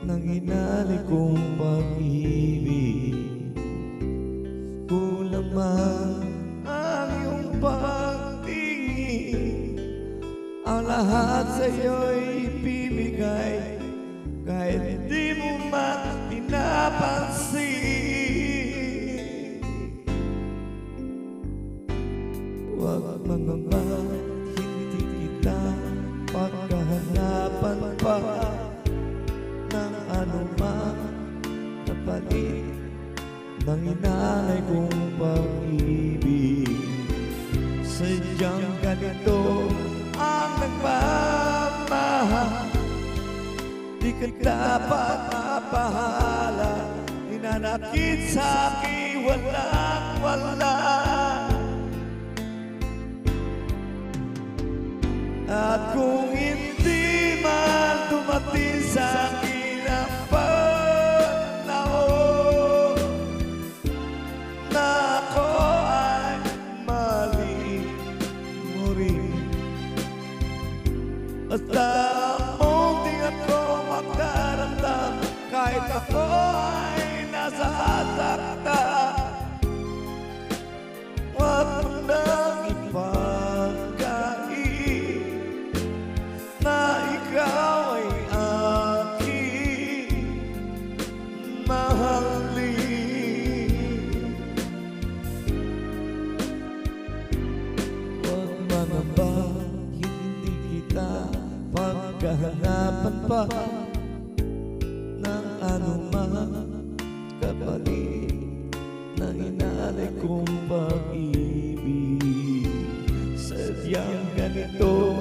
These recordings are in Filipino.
ng hinalik kong pag-ibig. Kulang man ang iyong pagtingin, ang lahat sa'yo'y ibibigay, kahit di mo man pinapansin. Huwag magmamahal, hindi kita pagkahanapan pa ng anumang kapalit ng inalay kong pag-ibig. Sadyang ganito ang nagmamahal, di ka dapat mapahala. Hinanakit sa'kin walang-wala, at kung hindi man dumating sa'kin ang panahon na ako ay mali mo rin, basta munti ako magkaramdam, kahit ako ay nasasaktan. Huwag mo nang ipagkain na ikaw ay aking mahalin. Huwag mangamba, hindi kita pagkahanapan pa ng anumang kapalit ng inalay kong pag-ibig. Sadyang ganito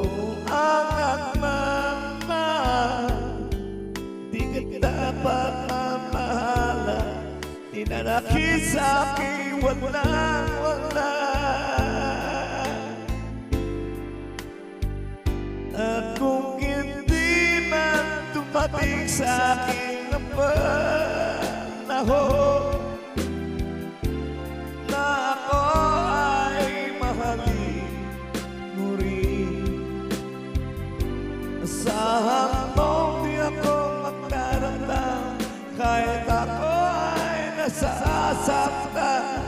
ang nagmamahal, di ka dapat mamahala. Hinanakit sa'kin walang-wala, at kung hindi man dumating sa'kin ang panahon na ako ay mahalin mo rin, asahan mo di ako magdaramdam, kahit ako ay nasasaktan.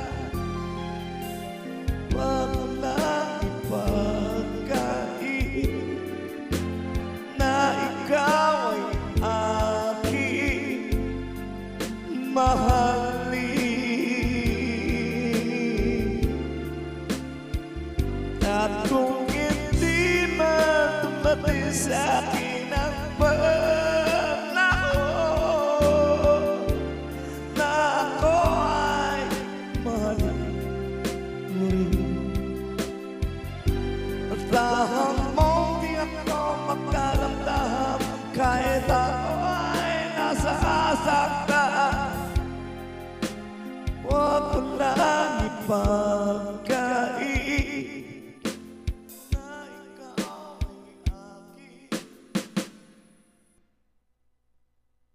Huwag mo lang ipagkain na ikaw ay aking mahalin, at kung hindi man dumating sa'kin ang panahon na ako ay mahalin mo rin, at lahang mong di ako magkaramdam, kahit ako ay nasasaktan. Huwag mo lang ipagkain